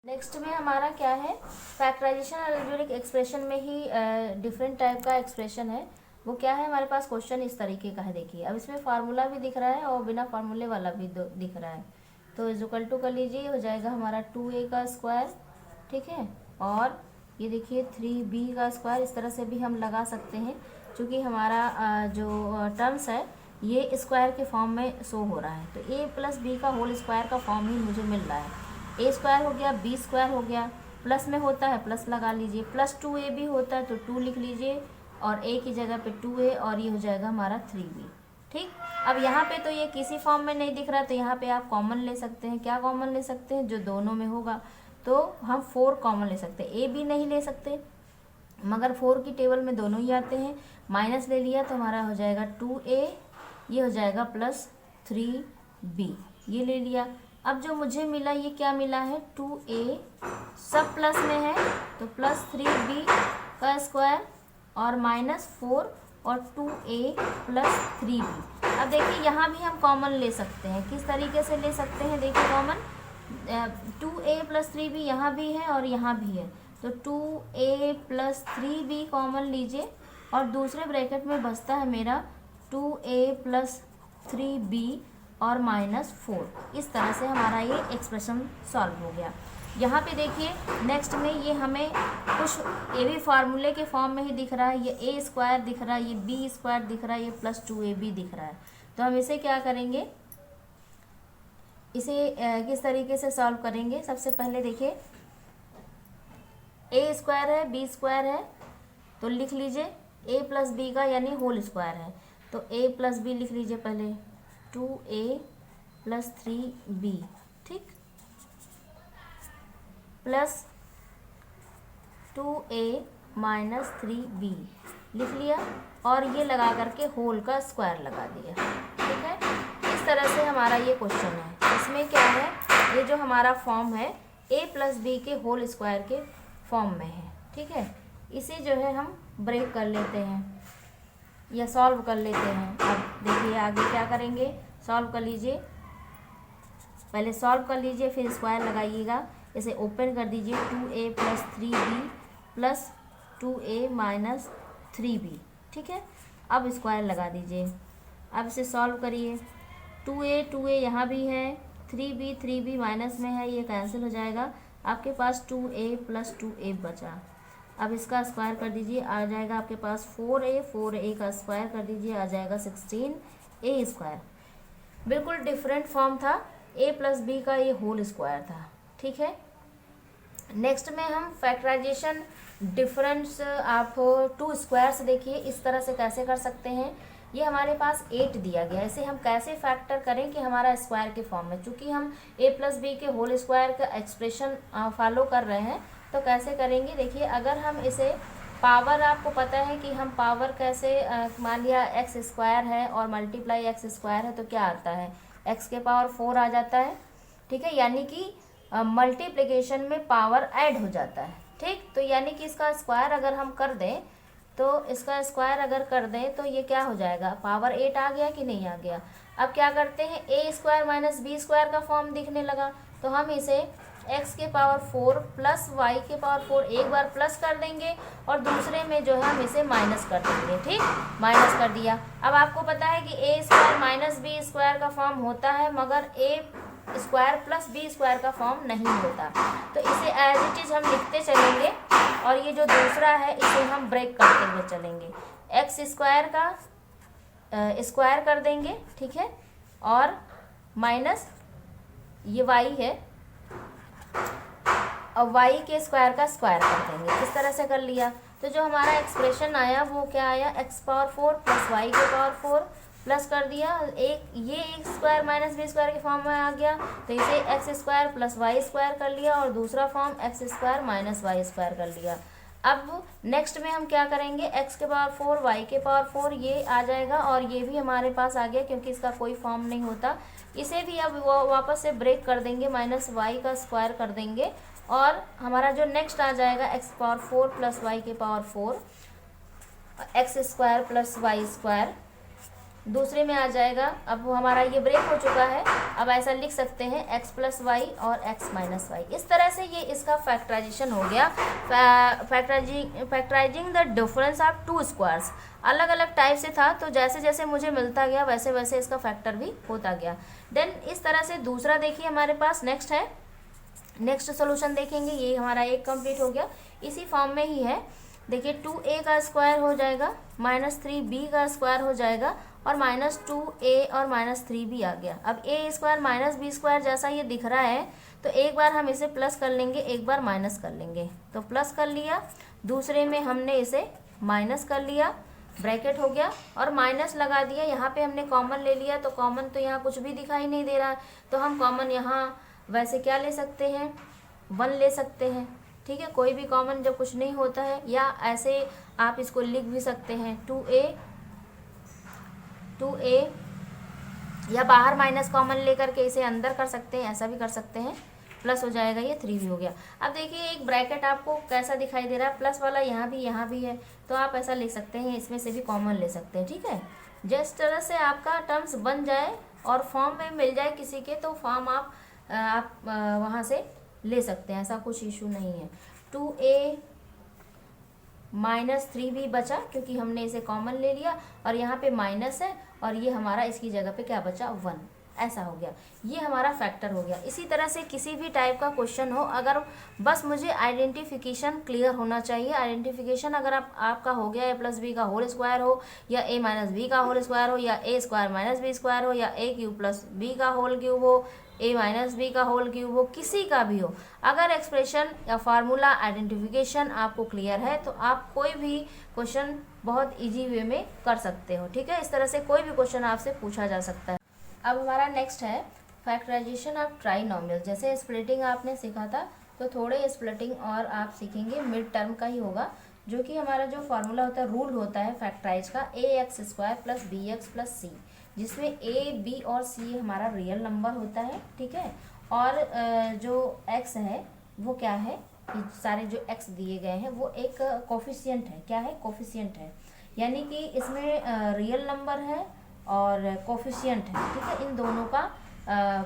Next में हमारा क्या है, फैक्टराइजेशन अलजेब्रिक एक्सप्रेशन में ही डिफरेंट टाइप का एक्सप्रेशन है। वो क्या है, हमारे पास क्वेश्चन इस तरीके का है। देखिए अब इसमें फार्मूला भी दिख रहा है और बिना फार्मूले वाला भी दिख रहा है। तो इज इक्वल टू कर लीजिए, हो जाएगा हमारा 2a का स्क्वायर, ठीक है, और ये देखिए 3b का स्क्वायर। इस तरह से भी हम लगा सकते हैं, क्योंकि हमारा जो टर्म्स है ये स्क्वायर के फॉर्म में शो हो रहा है। तो a प्लस बी का होल स्क्वायर का फॉर्म ही मुझे मिल रहा है। ए स्क्वायर हो गया, बी स्क्वायर हो गया, प्लस में होता है प्लस लगा लीजिए, प्लस 2a भी होता है तो 2 लिख लीजिए, और a की जगह पे 2a, और ये हो जाएगा हमारा 3b। ठीक, अब यहाँ पे तो ये किसी फॉर्म में नहीं दिख रहा, तो यहाँ पे आप कॉमन ले सकते हैं। क्या कॉमन ले सकते हैं? जो दोनों में होगा। तो हम 4 कॉमन ले सकते हैं, a भी नहीं ले सकते, मगर 4 की टेबल में दोनों ही आते हैं। माइनस ले लिया तो हमारा हो जाएगा 2a, ये हो जाएगा प्लस 3b, ये ले लिया। अब जो मुझे मिला ये क्या मिला है, 2a, सब प्लस में है तो प्लस 3b का स्क्वायर और माइनस 4 और 2a प्लस 3b। अब देखिए यहाँ भी हम कॉमन ले सकते हैं। किस तरीके से ले सकते हैं? देखिए कॉमन 2a प्लस 3b यहाँ भी है और यहाँ भी है, तो 2a प्लस 3b कॉमन लीजिए, और दूसरे ब्रैकेट में बचता है मेरा 2a प्लस 3b और माइनस 4। इस तरह से हमारा ये एक्सप्रेशन सॉल्व हो गया। यहाँ पे देखिए नेक्स्ट में ये हमें कुछ ए भी फार्मूले के फॉर्म में ही दिख रहा है। ये ए स्क्वायर दिख रहा है, ये बी स्क्वायर दिख रहा है, ये प्लस 2ab दिख रहा है। तो हम इसे क्या करेंगे, इसे किस तरीके से सॉल्व करेंगे? सबसे पहले देखिए ए स्क्वायर है, बी स्क्वायर है, तो लिख लीजिए ए प्लस बी का यानी होल स्क्वायर है, तो ए प्लस बी लिख लीजिए पहले, 2a प्लस 3b, ठीक, प्लस 2a माइनस 3b लिख लिया, और ये लगा करके होल का स्क्वायर लगा दिया। ठीक है, इस तरह से हमारा ये क्वेश्चन है। इसमें क्या है, ये जो हमारा फॉर्म है a प्लस बी के होल स्क्वायर के फॉर्म में है। ठीक है, इसे जो है हम ब्रेक कर लेते हैं या सॉल्व कर लेते हैं। अब देखिए आगे क्या करेंगे, सॉल्व कर लीजिए, पहले सॉल्व कर लीजिए फिर स्क्वायर लगाइएगा। इसे ओपन कर दीजिए, 2a plus 3b plus 2a minus 3b, ठीक है। अब स्क्वायर लगा दीजिए, अब इसे सॉल्व करिए। 2a यहाँ भी है, 3b माइनस में है, ये कैंसिल हो जाएगा, आपके पास 2a प्लस 2a बचा। अब इसका स्क्वायर कर दीजिए, आ जाएगा आपके पास 4a का स्क्वायर कर दीजिए, आ जाएगा 16a स्क्वायर। बिल्कुल डिफरेंट फॉर्म था, a प्लस बी का ये होल स्क्वायर था। ठीक है, नेक्स्ट में हम फैक्टराइजेशन डिफरेंस आप 2 स्क्वायर्स देखिए इस तरह से कैसे कर सकते हैं। ये हमारे पास 8 दिया गया है, इसे हम कैसे फैक्टर करें कि हमारा स्क्वायर के फॉर्म में, चूँकि हम a प्लस बी के होल स्क्वायर का एक्सप्रेशन फॉलो कर रहे हैं, तो कैसे करेंगे? देखिए अगर हम इसे पावर, आपको पता है कि हम पावर कैसे, मान लिया एक्स स्क्वायर है और मल्टीप्लाई एक्स स्क्वायर है तो क्या आता है, एक्स के पावर 4 आ जाता है। ठीक है, यानी कि मल्टीप्लिकेशन में पावर ऐड हो जाता है। ठीक, तो यानी कि इसका स्क्वायर अगर हम कर दें, तो इसका स्क्वायर अगर कर दें तो ये क्या हो जाएगा, पावर 8 आ गया कि नहीं आ गया। अब क्या करते हैं, ए स्क्वायर माइनस बी स्क्वायर का फॉर्म दिखने लगा, तो हम इसे x के पावर 4 प्लस y के पावर 4 एक बार प्लस कर देंगे, और दूसरे में जो है हम इसे माइनस कर देंगे। ठीक, माइनस कर दिया। अब आपको पता है कि a square minus b square का फॉर्म होता है, मगर a square plus b square का फॉर्म नहीं होता। तो इसे एज इट इज हम लिखते चलेंगे, और ये जो दूसरा है इसे हम ब्रेक करते हुए चलेंगे। एक्स स्क्वायर का स्क्वायर कर देंगे, ठीक है, और माइनस ये y है, और y के स्क्वायर का स्क्वायर कर देंगे। इस तरह से कर लिया, तो जो हमारा एक्सप्रेशन आया वो क्या आया, x पावर 4 प्लस y के पावर 4 प्लस कर दिया, ये x square minus b square के फॉर्म में आ गया, तो इसे x square plus y square कर लिया, और दूसरा form x square minus y square कर लिया। अब नेक्स्ट में हम क्या करेंगे, x के पावर 4 y के पावर 4 ये आ जाएगा, और ये भी हमारे पास आ गया क्योंकि इसका कोई फॉर्म नहीं होता। इसे भी अब वापस से ब्रेक कर देंगे, माइनस वाई का स्क्वायर कर देंगे, और हमारा जो नेक्स्ट आ जाएगा x पावर 4 प्लस वाई के power 4, x square plus y square दूसरे में आ जाएगा। अब वो हमारा ये ब्रेक हो चुका है, अब ऐसा लिख सकते हैं x प्लस वाई और x माइनस वाई। इस तरह से ये इसका फैक्टराइजेशन हो गया। Factorising the difference of to squares, अलग अलग टाइप से था, तो जैसे जैसे मुझे मिलता गया वैसे वैसे इसका फैक्टर भी होता गया। देन इस तरह से दूसरा देखिए हमारे पास नेक्स्ट है, नेक्स्ट सोल्यूशन देखेंगे। ये हमारा एक कंप्लीट हो गया, इसी फॉर्म में ही है। देखिए 2a का स्क्वायर हो जाएगा, -3b का स्क्वायर हो जाएगा, और -2a और -3b आ गया। अब a स्क्वायर -b स्क्वायर जैसा ये दिख रहा है, तो एक बार हम इसे प्लस कर लेंगे, एक बार माइनस कर लेंगे। तो प्लस कर लिया, दूसरे में हमने इसे माइनस कर लिया, ब्रैकेट हो गया, और माइनस लगा दिया। यहाँ पे हमने कॉमन ले लिया, तो कॉमन तो यहाँ कुछ भी दिखाई नहीं दे रहा है, तो हम कॉमन यहाँ वैसे क्या ले सकते हैं, 1 ले सकते हैं। ठीक है, कोई भी कॉमन जब कुछ नहीं होता है, या ऐसे आप इसको लिख भी सकते हैं 2a, या बाहर माइनस कॉमन लेकर के इसे अंदर कर सकते हैं, ऐसा भी कर सकते हैं। प्लस हो जाएगा, ये 3 भी हो गया। अब देखिए एक ब्रैकेट आपको कैसा दिखाई दे रहा है, प्लस वाला यहाँ भी है, तो आप ऐसा ले सकते हैं, इसमें से भी कॉमन ले सकते हैं। ठीक है, जिस तरह से आपका टर्म्स बन जाए और फॉर्म में मिल जाए किसी के, तो फॉर्म आप वहाँ से ले सकते हैं, ऐसा कुछ इशू नहीं है। 2a -3b बचा, क्योंकि हमने इसे कॉमन ले लिया, और यहाँ पे माइनस है, और ये हमारा इसकी जगह पे क्या बचा, 1, ऐसा हो गया। ये हमारा फैक्टर हो गया। इसी तरह से किसी भी टाइप का क्वेश्चन हो, अगर बस मुझे आइडेंटिफिकेशन क्लियर होना चाहिए। आइडेंटिफिकेशन अगर आपका हो गया a+b का होल स्क्वायर हो, या a-b का होल स्क्वायर हो, या a² - b स्क्वायर हो, या a³ का होल क्यूब हो, a-b का होल क्यूब हो, किसी का भी हो, अगर एक्सप्रेशन या फार्मूला आइडेंटिफिकेशन आपको क्लियर है, तो आप कोई भी क्वेश्चन बहुत इजी वे में कर सकते हो। ठीक है, इस तरह से कोई भी क्वेश्चन आपसे पूछा जा सकता है। अब हमारा नेक्स्ट है फैक्टराइजेशन ऑफ ट्राइनोमियल। जैसे स्प्लिटिंग आपने सीखा था, तो थोड़े स्प्लिटिंग और आप सीखेंगे, मिड टर्म का ही होगा, जो कि हमारा जो फार्मूला होता है, रूल होता है फैक्टराइज का, ax² + bx + c, जिसमें a, b और c हमारा रियल नंबर होता है। ठीक है, और जो x है वो क्या है, सारे जो x दिए गए हैं वो एक कोफिशिएंट है। क्या है, कोफिशिएंट है, यानी कि इसमें रियल नंबर है और कोफिशिएंट है। ठीक है, इन दोनों का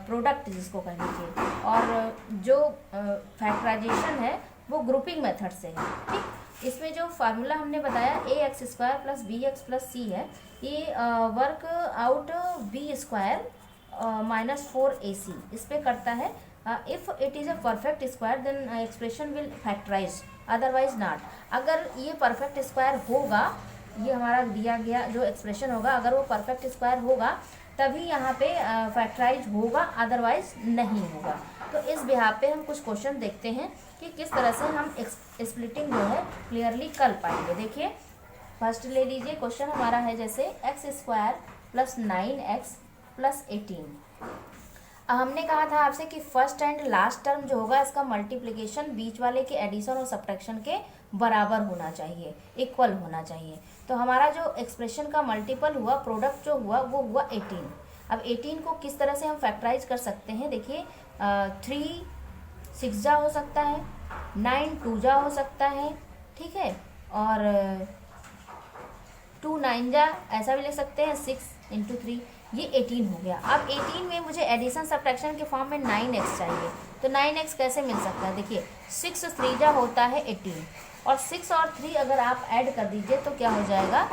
प्रोडक्ट जिसको कह लीजिए, और जो फैक्टराइजेशन है वो ग्रुपिंग मेथड से है। ठीक, इसमें जो फार्मूला हमने बताया ax² + bx + c है, ये वर्क आउट b² -4ac इस पे करता है। If it is a perfect square then expression will factorise, otherwise not. अगर ये परफेक्ट स्क्वायर होगा, ये हमारा दिया गया जो एक्सप्रेशन होगा, अगर वो परफेक्ट स्क्वायर होगा तभी यहाँ पे फैक्टराइज होगा, अदरवाइज नहीं होगा। तो इस बिहाफ पे हम कुछ क्वेश्चन देखते हैं कि किस तरह से हम स्प्लिटिंग जो है क्लियरली कर पाएंगे। देखिए फर्स्ट ले लीजिए, क्वेश्चन हमारा है जैसे x² + 9x + 18। हमने कहा था आपसे कि फर्स्ट एंड लास्ट टर्म जो होगा इसका मल्टीप्लिकेशन बीच वाले के एडिशन और सब्ट्रैक्शन के बराबर होना चाहिए, इक्वल होना चाहिए। तो हमारा जो एक्सप्रेशन का मल्टीपल हुआ, प्रोडक्ट जो हुआ वो हुआ 18। अब 18 को किस तरह से हम फैक्टराइज कर सकते हैं, देखिए 3 6 जा हो सकता है, 9 2 जा हो सकता है। ठीक है, और 2 9 जा ऐसा भी लिख सकते हैं, 6 × 3, ये 18 हो गया। अब 18 में मुझे एडिशन सब्ट्रैक्शन के फॉर्म में 9x चाहिए, तो 9x कैसे मिल सकता है, देखिए 6 3 जा होता है 18, और 6 और 3 अगर आप ऐड कर दीजिए तो क्या हो जाएगा,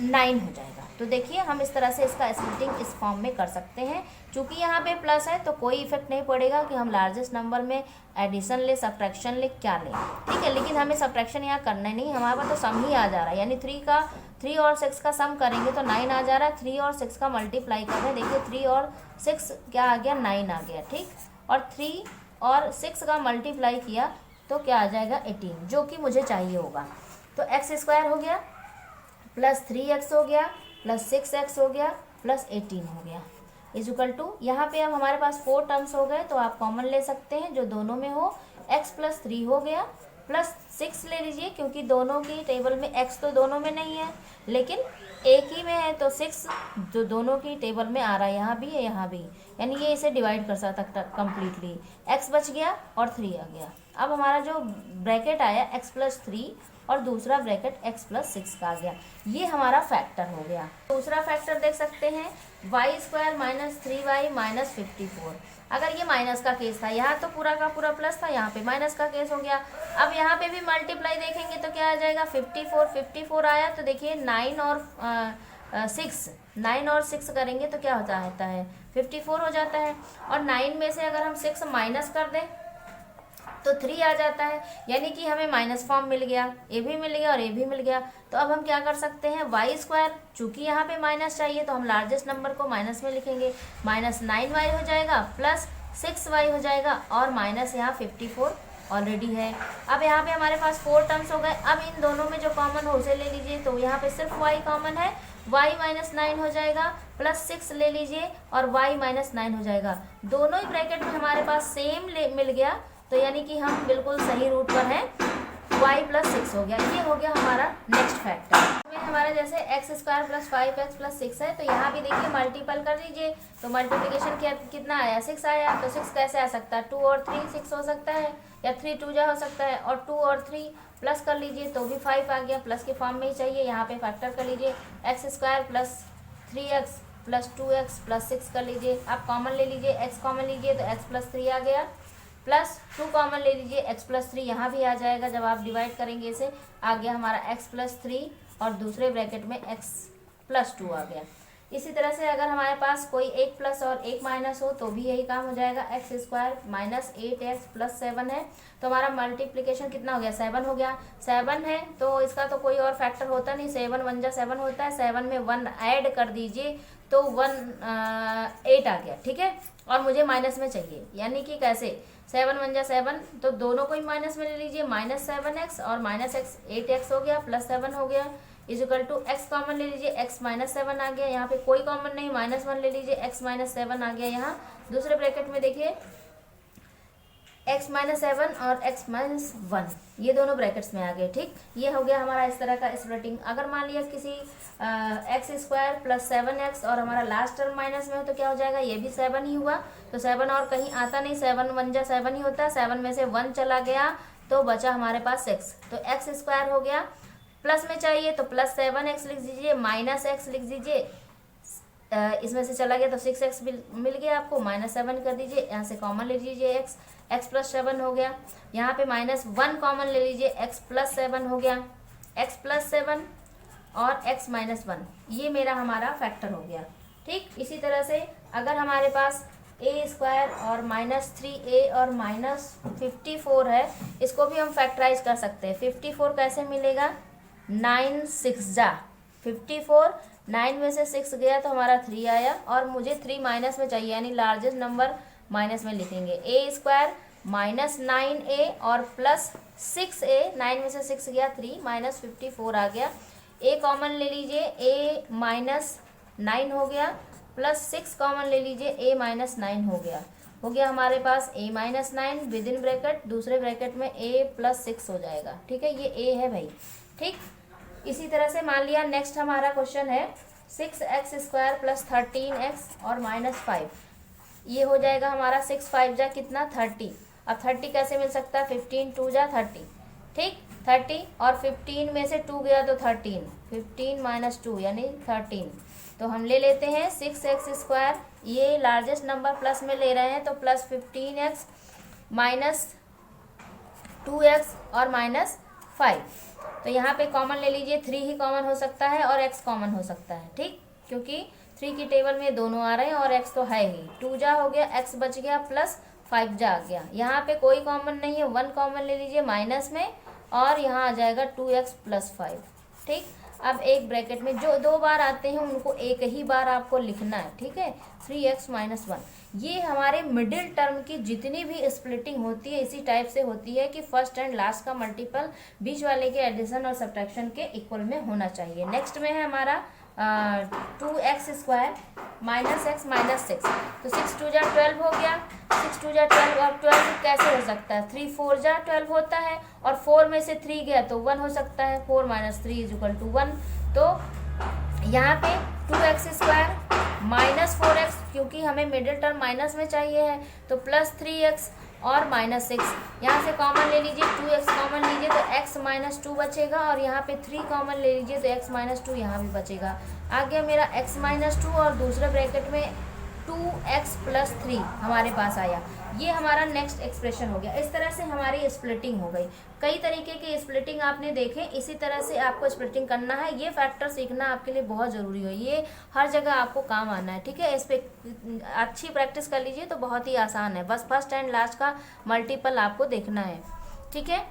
9 हो जाएगा। तो देखिए हम इस तरह से इसका स्प्लिटिंग इस फॉर्म में कर सकते हैं। चूंकि यहाँ पे प्लस है तो कोई इफेक्ट नहीं पड़ेगा कि हम लार्जेस्ट नंबर में एडिशन ले, सब्ट्रैक्शन ले, क्या लें। ठीक है, लेकिन हमें सब्ट्रैक्शन यहाँ करना ही नहीं, हमारे पास तो सम ही आ जा रहा है, यानी 3 और 6 का सम करेंगे तो 9 आ जा रहा है। 3 और 6 का मल्टीप्लाई कर रहे हैं, देखिए 3 और 6 क्या आ गया, 9 आ गया। ठीक, और 3 और 6 का मल्टीप्लाई किया तो क्या आ जाएगा, 18, जो कि मुझे चाहिए होगा। तो x² हो गया + 3x हो गया + 6x हो गया + 18 हो गया = यहाँ पे अब हमारे पास 4 टर्म्स हो गए, तो आप कॉमन ले सकते हैं जो दोनों में हो, x + 3 हो गया + 6 ले लीजिए, क्योंकि दोनों की टेबल में x तो दोनों में नहीं है, लेकिन एक ही में है तो 6 जो दोनों की टेबल में आ रहा है, यहाँ भी है यहाँ भी, यानी ये इसे डिवाइड कर सकता कम्प्लीटली। x बच गया और 3 आ गया। अब हमारा जो ब्रैकेट आया x+3 और दूसरा ब्रैकेट x+6 का आ गया। ये हमारा फैक्टर हो गया। दूसरा फैक्टर देख सकते हैं y² - 3y - 54। अगर ये माइनस का केस था, यहाँ तो पूरा का पूरा प्लस था, यहाँ पे माइनस का केस हो गया। अब यहाँ पे भी मल्टीप्लाई देखेंगे तो क्या आ जाएगा 54 आया। तो देखिए 9 और 6 करेंगे तो क्या होता है 54 हो जाता है। और 9 में से अगर हम 6 माइनस कर दें तो 3 आ जाता है, यानी कि हमें माइनस फॉर्म मिल गया, ए भी मिल गया और ए भी मिल गया। तो अब हम क्या कर सकते हैं y², चूंकि यहाँ पे माइनस चाहिए तो हम लार्जेस्ट नंबर को माइनस में लिखेंगे, -9y हो जाएगा प्लस 6y हो जाएगा और माइनस यहाँ 54 ऑलरेडी है। अब यहाँ पे हमारे पास 4 टर्म्स हो गए। अब इन दोनों में जो कॉमन हो उसे ले लीजिए, तो यहाँ पे सिर्फ y कॉमन है, y - 9 हो जाएगा प्लस 6 ले लीजिए और y - 9 हो जाएगा। दोनों ही ब्रैकेट में हमारे पास सेम मिल गया, तो यानी कि हम बिल्कुल सही रूट पर हैं, y+6 हो गया। ये हो गया हमारा नेक्स्ट फैक्टर। में हमारा जैसे x² + 5x+6 है, तो यहाँ भी देखिए मल्टीपल कर लीजिए, तो मल्टीप्लिकेशन कितना आया 6 आया। तो 6 कैसे आ सकता है 2 और 3 6 हो सकता है, या 3 2 जा हो सकता है, और 2 और 3 प्लस कर लीजिए तो भी 5 आ गया, प्लस के फॉर्म में ही चाहिए। यहाँ पे फैक्टर कर लीजिए x² + 3x + 2x + 6 कर लीजिए। आप कॉमन ले लीजिए, x कॉमन लीजिए तो x+3 आ गया, प्लस 2 कॉमन ले लीजिए, x+3 यहाँ भी आ जाएगा। जब आप डिवाइड करेंगे इसे, आ गया हमारा x+3 और दूसरे ब्रैकेट में x+2 आ गया। इसी तरह से अगर हमारे पास कोई एक प्लस और एक माइनस हो तो भी यही काम हो जाएगा। x² - 8x + 7 है, तो हमारा मल्टीप्लिकेशन कितना हो गया 7 हो गया। 7 है तो इसका तो कोई और फैक्टर होता नहीं, 7 1 जा 7 होता है, 7 में 1 ऐड कर दीजिए तो 8 आ गया, ठीक है। और मुझे माइनस में चाहिए, यानी कि कैसे 7 1 जा 7, तो दोनों को ही माइनस में ले लीजिए, -7x और -x 8x हो गया प्लस 7 हो गया इक्वल टू x कॉमन ले लीजिए, x -7 आ गया। यहाँ पे कोई कॉमन नहीं, -1 ले लीजिए, x -7 आ गया। यहाँ दूसरे ब्रैकेट में देखिए x -7 और x -1 ये दोनों ब्रैकेट्स में आ गए, ठीक। ये हो गया हमारा इस तरह का स्प्लिटिंग। अगर मान लिया किसी x² + 7x और हमारा लास्ट टर्म माइनस में हो तो क्या हो जाएगा, ये भी 7 ही हुआ। तो 7 और कहीं आता नहीं, 7 1 जा 7 ही होता है, 7 में से 1 चला गया तो बचा हमारे पास 6, तो x² हो गया। प्लस में चाहिए तो +7x लिख दीजिए, -x लिख दीजिए, इसमें से चला गया तो 6x मिल गया आपको, -7 कर दीजिए, यहाँ से कॉमन ले लीजिए x +7 हो गया। यहाँ पे -1 कॉमन ले लीजिए, x +7 हो गया, x +7 और x -1 ये मेरा हमारा फैक्टर हो गया, ठीक। इसी तरह से अगर हमारे पास a² और -3a और -54 है, इसको भी हम फैक्टराइज कर सकते हैं। 54 कैसे मिलेगा, 9 6 जा 54, 9 में से 6 गया तो हमारा 3 आया, और मुझे 3 माइनस में चाहिए, यानी लार्जेस्ट नंबर माइनस में लिखेंगे। a² -9a और +6a, 9 में से 6 गया 3 -54 आ गया। a कॉमन ले लीजिए, a -9 हो गया, +6 कॉमन ले लीजिए, a -9 हो गया हमारे पास a -9 विद इन ब्रैकेट, दूसरे ब्रैकेट में a +6 हो जाएगा, ठीक है। ये a है भाई, ठीक। इसी तरह से मान लिया नेक्स्ट हमारा क्वेश्चन है 6x² + 13x और -5, ये हो जाएगा हमारा 6 5 जा कितना 30। अब 30 कैसे मिल सकता है, 15 2 जा 30, ठीक। 30 और 15 में से 2 गया तो 13, 15 - 2 यानी 13। तो हम ले लेते हैं 6x², ये लार्जेस्ट नंबर प्लस में ले रहे हैं तो +15x -2x और -5। तो यहाँ पे कॉमन ले लीजिए, 3 ही कॉमन हो सकता है और x कॉमन हो सकता है, ठीक, क्योंकि 3 की टेबल में दोनों आ रहे हैं और x तो है ही। 2 जा हो गया, x बच गया, प्लस 5 जा आ गया। यहाँ पे कोई कॉमन नहीं है, 1 कॉमन ले लीजिए माइनस में, और यहाँ आ जाएगा 2x + 5, ठीक। अब एक ब्रैकेट में जो 2 बार आते हैं उनको एक ही बार आपको लिखना है, ठीक है। 3x - 1 ये हमारे मिडिल टर्म की जितनी भी स्प्लिटिंग होती है इसी टाइप से होती है कि फर्स्ट एंड लास्ट का मल्टीपल बीच वाले के एडिशन और सब्ट्रैक्शन के इक्वल में होना चाहिए। नेक्स्ट में है हमारा 2x² - x -6, तो 6 2 जा 12 हो गया, 6 2 जा 12 और 12 कैसे हो सकता है, 3 4 जा 12 होता है, और 4 में से 3 गया तो 1 हो सकता है, 4 - 3 = 1। तो यहाँ पे 2x² माइनस 4x, क्योंकि हमें मिडिल टर्म माइनस में चाहिए है, तो प्लस 3x और माइनस 6। यहाँ से कॉमन ले लीजिए, 2x कॉमन लीजिए तो x माइनस 2 बचेगा, और यहाँ पे 3 कॉमन ले लीजिए तो x माइनस 2 यहाँ भी बचेगा। आ गया मेरा x माइनस 2 और दूसरे ब्रैकेट में 2x प्लस 3 हमारे पास आया। ये हमारा नेक्स्ट एक्सप्रेशन हो गया। इस तरह से हमारी स्प्लिटिंग हो गई। कई तरीके की स्प्लिटिंग आपने देखे, इसी तरह से आपको स्प्लिटिंग करना है। ये फैक्टर सीखना आपके लिए बहुत ज़रूरी है, ये हर जगह आपको काम आना है, ठीक है। इस पर अच्छी प्रैक्टिस कर लीजिए तो बहुत ही आसान है। बस फर्स्ट एंड लास्ट का मल्टीपल आपको देखना है, ठीक है।